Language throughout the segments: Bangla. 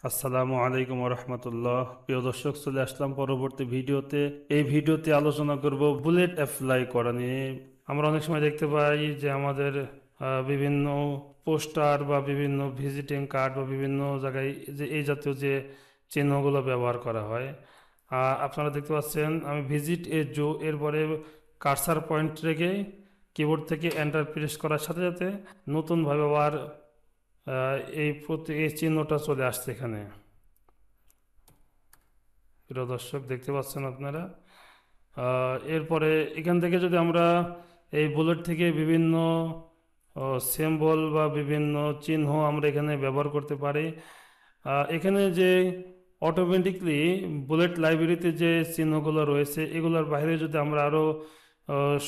আসসালামু আলাইকুম রহমতুল্লাহ। প্রিয় দর্শক, চলে আসলাম পরবর্তী ভিডিওতে। এই ভিডিওতে আলোচনা করব বুলেট অ্যাপ্লাই করা নিয়ে। আমরা অনেক সময় দেখতে পাই যে আমাদের বিভিন্ন পোস্টার বা বিভিন্ন ভিজিটিং কার্ড বা বিভিন্ন জায়গায় যে এই জাতীয় যে চিহ্নগুলো ব্যবহার করা হয়। আপনারা দেখতে পাচ্ছেন আমি ভিজিট এ জো এরপরে কার্সার পয়েন্ট রেখে কিবোর্ড থেকে এন্টার প্রেস করার সাথে সাথে নতুনভাবে আবার এই চিহ্নটা চলে আসছে এখানে। প্রিয় দর্শক, দেখতে পাচ্ছেন আপনারা। এরপরে এখান থেকে যদি আমরা এই বুলেট থেকে বিভিন্ন সিম্বল বা বিভিন্ন চিহ্ন আমরা এখানে ব্যবহার করতে পারি। এখানে যে অটোমেটিকলি বুলেট লাইব্রেরিতে যে চিহ্নগুলো রয়েছে এগুলোর বাইরে যদি আমরা আরও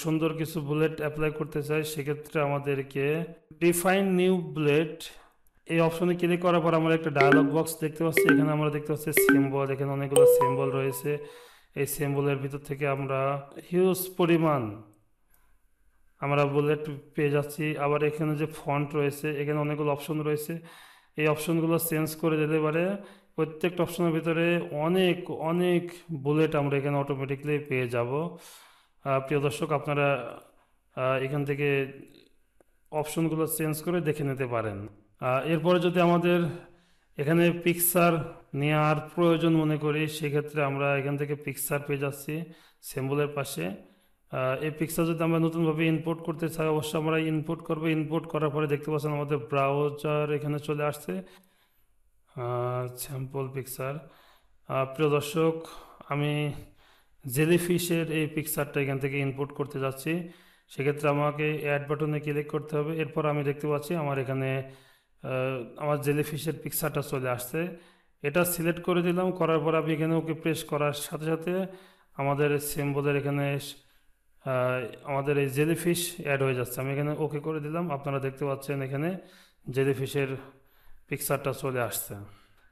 সুন্দর কিছু বুলেট অ্যাপ্লাই করতে চাই, সেক্ষেত্রে আমাদেরকে ডিফাইন নিউ বুলেট এই অপশনে ক্লিক করার পর আমরা একটা ডায়লগ বক্স দেখতে পাচ্ছি। এখানে আমরা দেখতে পাচ্ছি সিম্বল, এখানে অনেকগুলো সিম্বল রয়েছে। এই সিম্বলের ভিতর থেকে আমরা হিউজ পরিমাণ আমরা বুলেট পেয়ে যাচ্ছি। আবার এখানে যে ফন্ট রয়েছে, এখানে অনেকগুলো অপশন রয়েছে। এই অপশনগুলো চেঞ্জ করে দিতে পারে প্রত্যেকটা অপশনের ভিতরে অনেক অনেক বুলেট আমরা এখানে অটোমেটিকলি পেয়ে যাব। প্রিয় দর্শক, আপনারা এখান থেকে অপশনগুলো চেঞ্জ করে দেখে নিতে পারেন। এরপরে যদি আমাদের এখানে পিকচার নেওয়ার প্রয়োজন মনে করি, সেক্ষেত্রে আমরা এখান থেকে পিকচার পেয়ে যাচ্ছি সিম্বলের পাশে। এই পিকচার যদি আমরা নতুনভাবে ইনপুট করতে চাই, অবশ্যই আমরা ইনপুট করবো। ইনপুট করার পরে দেখতে পাচ্ছেন আমাদের ব্রাউজার এখানে চলে আসছে স্যাম্পল পিকচার। প্রিয় দর্শক, আমি জেলিফিশের এই পিকচারটা এখান থেকে ইনপুট করতে যাচ্ছি। সেক্ষেত্রে আমাকে অ্যাড বাটনে ক্লিক করতে হবে। এরপর আমি দেখতে পাচ্ছি আমার এখানে আমার জেলিফিশের পিকচারটা চলে আসছে। এটা সিলেক্ট করে দিলাম। করার পর আমি এখানে ওকে প্রেস করার সাথে সাথে আমাদের সিম্বলের এখানে আমাদের এই জেলিফিশ অ্যাড হয়ে যাচ্ছে। আমি এখানে ওকে করে দিলাম। আপনারা দেখতে পাচ্ছেন এখানে জেলিফিশের পিকচারটা চলে আসছে।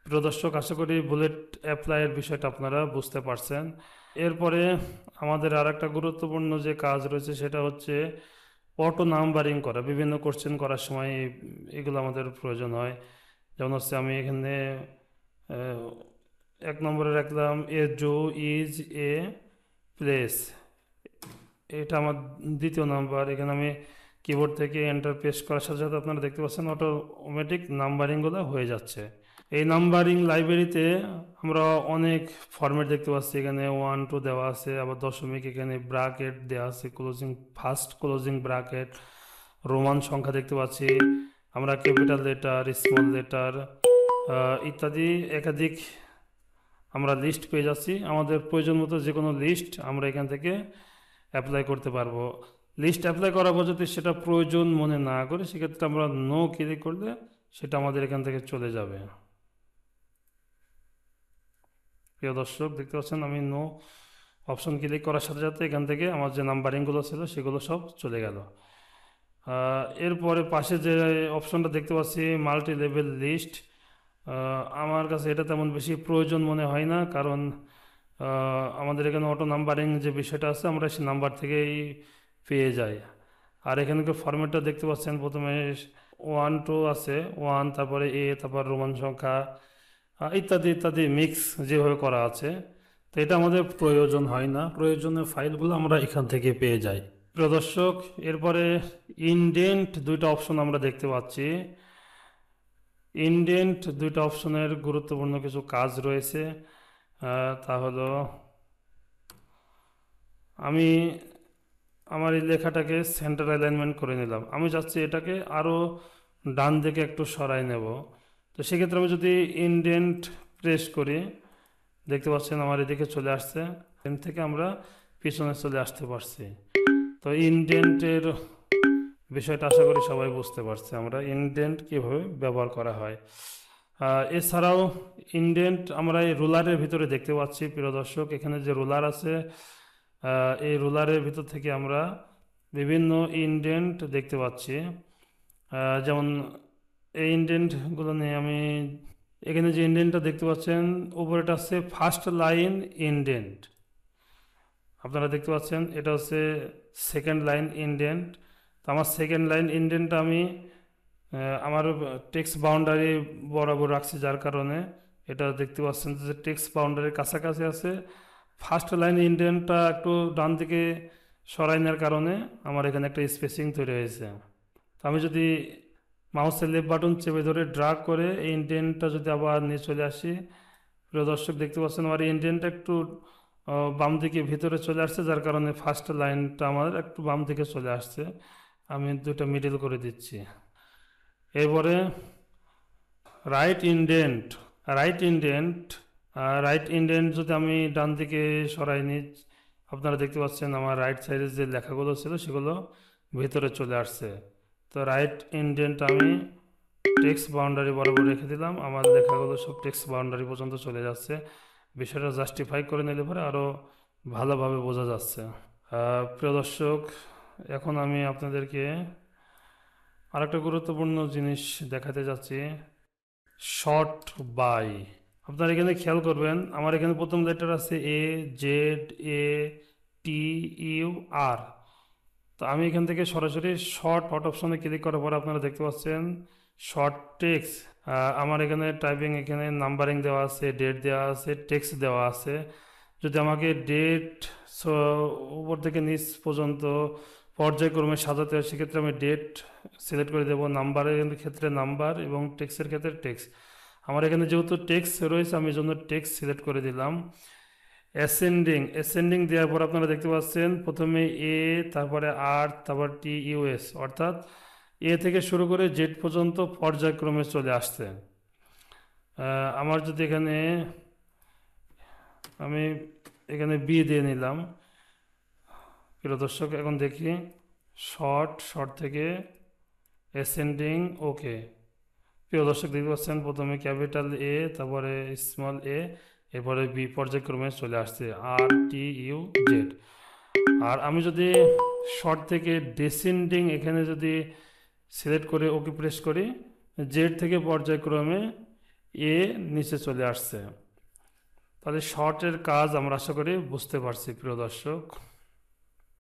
প্রিয় দর্শক, আশা করি বুলেট অ্যাপ্লাইয়ের বিষয়টা আপনারা বুঝতে পারছেন। এরপরে আমাদের আর একটা গুরুত্বপূর্ণ যে কাজ রয়েছে সেটা হচ্ছে অটো নাম্বারিং করা। বিভিন্ন কোশ্চেন করার সময় এগুলো আমাদের প্রয়োজন হয়। যেমন হচ্ছে আমি এখানে 1 নম্বরে রাখলাম এ জো ইজ এ প্লেস, এটা আমার 2য় নাম্বার। এখানে আমি কিবোর্ড থেকে এন্টার প্রেস করার সাথে সাথে আপনারা দেখতে পাচ্ছেন অটোমেটিক নাম্বারিংগুলো হয়ে যাচ্ছে। এই নাম্বারিং লাইব্রেরিতে আমরা অনেক ফরম্যাট দেখতে পাচ্ছি। এখানে 1 2 দেওয়া আছে, আবার দশমিক, এখানে ব্রাকেট দেওয়া আছে, closing first closing bracket, Roman সংখ্যা দেখতে পাচ্ছি, আমরা ক্যাপিটাল লেটার, স্মল লেটার ইত্যাদি একাধিক আমরা লিস্ট পেয়ে যাচ্ছি। আমাদের প্রয়োজন মতো যে কোনো লিস্ট আমরা এখান থেকে অ্যাপ্লাই করতে পারবো। লিস্ট অ্যাপ্লাই করার পর যদি সেটা প্রয়োজন মনে না করে, সেক্ষেত্রে আমরা নো ক্লিক করলে সেটা আমাদের এখান থেকে চলে যাবে। প্রিয় দর্শক, দেখতে পাচ্ছেন আমি নো অপশন ক্লিক করার সাথে সাথে এখান থেকে আমার যে নাম্বারিংগুলো ছিল সেগুলো সব চলে গেল। এরপরে পাশে যে অপশনটা দেখতে পাচ্ছি মাল্টি লেভেল লিস্ট, আমার কাছে এটা তেমন বেশি প্রয়োজন মনে হয় না, কারণ আমাদের এখানে অটো নাম্বারিং যে বিষয়টা আছে আমরা সেই নাম্বার থেকেই পেয়ে যাই। আর এখানকার ফরম্যাটটা দেখতে পাচ্ছেন, প্রথমে 1 2 আছে, 1, তারপরে তারপর রোমান সংখ্যা ইত্যাদি ইত্যাদি মিক্স যেভাবে করা আছে। তো এটা আমাদের প্রয়োজন হয় না, প্রয়োজনীয় ফাইলগুলো আমরা এখান থেকে পেয়ে যাই। প্রিয় দর্শক, এরপরে ইনডেন্ট 2টা অপশন আমরা দেখতে পাচ্ছি। ইনডেন্ট 2টা অপশনের গুরুত্বপূর্ণ কিছু কাজ রয়েছে। তা হলো আমি আমার এই লেখাটাকে সেন্টার অ্যালাইনমেন্ট করে নিলাম। আমি চাচ্ছি এটাকে আরও ডান দিকে একটু সরাই নেব। তো সেক্ষেত্রে আমি যদি ইনডেন্ট প্রেস করি, দেখতে পাচ্ছেন আমার এদিকে চলে আসছে। এখান থেকে আমরা পিছনে চলে আসতে পারছি। তো ইনডেন্টের বিষয়টা আশা করি সবাই বুঝতে পারছে আমরা ইনডেন্ট কীভাবে ব্যবহার করা হয়। এছাড়াও ইনডেন্ট আমরা এই রুলারের ভিতরে দেখতে পাচ্ছি। প্রিয় দর্শক, এখানে যে রুলার আছে, এই রুলারের ভিতর থেকে আমরা বিভিন্ন ইনডেন্ট দেখতে পাচ্ছি। যেমন এই ইনডেন্টগুলো নিয়ে আমি এখানে যে ইনডেন্টটা দেখতে পাচ্ছেন উপরেটা হচ্ছে ফার্স্ট লাইন ইনডেন্ট, আপনারা দেখতে পাচ্ছেন এটা হচ্ছে সেকেন্ড লাইন ইনডেন্ট। তো আমার সেকেন্ড লাইন ইনডেন্টটা আমি আমার টেক্সট বাউন্ডারি বরাবর রাখছি, যার কারণে এটা দেখতে পাচ্ছেন যে টেক্সট বাউন্ডারির কাছাকাছি আছে। ফার্স্ট লাইন ইন্ডেন্টটা একটু ডান দিকে সরাই নেওয়ার কারণে আমার এখানে একটা স্পেসিং তৈরি হয়েছে। তো আমি যদি মাউসের লেফট বাটন চেপে ধরে ড্রাগ করে এই ইন্ডেন্টটা যদি আবার নিয়ে চলে আসি, প্রিয় দর্শক দেখতে পাচ্ছেন আমার এই ইন্ডেন্টটা একটু বাম দিকে ভিতরে চলে আসছে, যার কারণে ফার্স্ট লাইনটা আমার একটু বাম দিকে চলে আসছে। আমি দুটো মিডল করে দিচ্ছি। এরপরে right indent right indent right indent যদি আমি ডান দিকে সরাই নিই, আপনারা দেখতে পাচ্ছেন আমার রাইট সাইডে যে লেখাগুলো ছিল সেগুলো ভিতরে চলে আসছে। তো রাইট ইন্ডেন্ট আমি টেক্সট বাউন্ডারি বরাবর রেখে দিলাম, আমার লেখাগুলো সব টেক্সট বাউন্ডারি পর্যন্ত চলে যাচ্ছে। বিষয়টা জাস্টিফাই করে নিলে পরে আরও ভালোভাবে বোঝা যাচ্ছে। প্রিয় দর্শক, এখন আমি আপনাদেরকে আরেকটা গুরুত্বপূর্ণ জিনিস দেখাতে যাচ্ছি, শর্ট বাই। আপনারা এখানে খেয়াল করবেন আমার এখানে প্রথম লেটার আছে এ, জেড, এ, টি, ইউ, আর। তো আমি এখান থেকে সরাসরি শর্ট হট অপশনে ক্লিক করার পরে আপনারা দেখতে পাচ্ছেন শর্ট টেক্সট। আমার এখানে টাইপিং, এখানে নাম্বারিং দেওয়া আছে, ডেট দেওয়া আছে, টেক্সট দেওয়া আছে। যদি আমাকে ডেট উপর থেকে নিচ পর্যন্ত পর্যায়ক্রমে সাজাতে হয়, সেক্ষেত্রে আমি ডেট সিলেক্ট করে দেবো, নাম্বারের ক্ষেত্রে নাম্বার এবং টেক্সটের ক্ষেত্রে টেক্সট। আমার এখানে যেহেতু টেক্সট রয়েছে আমি জন্য টেক্সট সিলেক্ট করে দিলাম। অ্যাসেন্ডিং দেওয়ার পর আপনারা দেখতে পাচ্ছেন প্রথমে এ, তারপরে আর, তারপর টি, ইউএস, অর্থাৎ এ থেকে শুরু করে জেড পর্যন্ত পর্যায়ক্রমে চলে আসছে। আমার যদি এখানে আমি এখানে বি দিয়ে নিলাম। প্রিয় দর্শক, এখন দেখি শর্ট থেকে অ্যাসেন্ডিং, ওকে। প্রিয় দর্শক দেখতে পাচ্ছেন প্রথমে ক্যাপিটাল এ, তারপরে স্মল এ, এরপরে বি পর্যায়ক্রমে চলে আসছে আর, টি, ইউ, জেড। আর আমি যদি শর্ট থেকে ডেসেন্ডিং এখানে যদি সিলেক্ট করে ওকে প্রেস করি, জেড থেকে পর্যায়ক্রমে এ নিচে চলে আসছে। তাহলে শর্টের কাজ আমরা আশা করি বুঝতে পারছি প্রিয় দর্শক।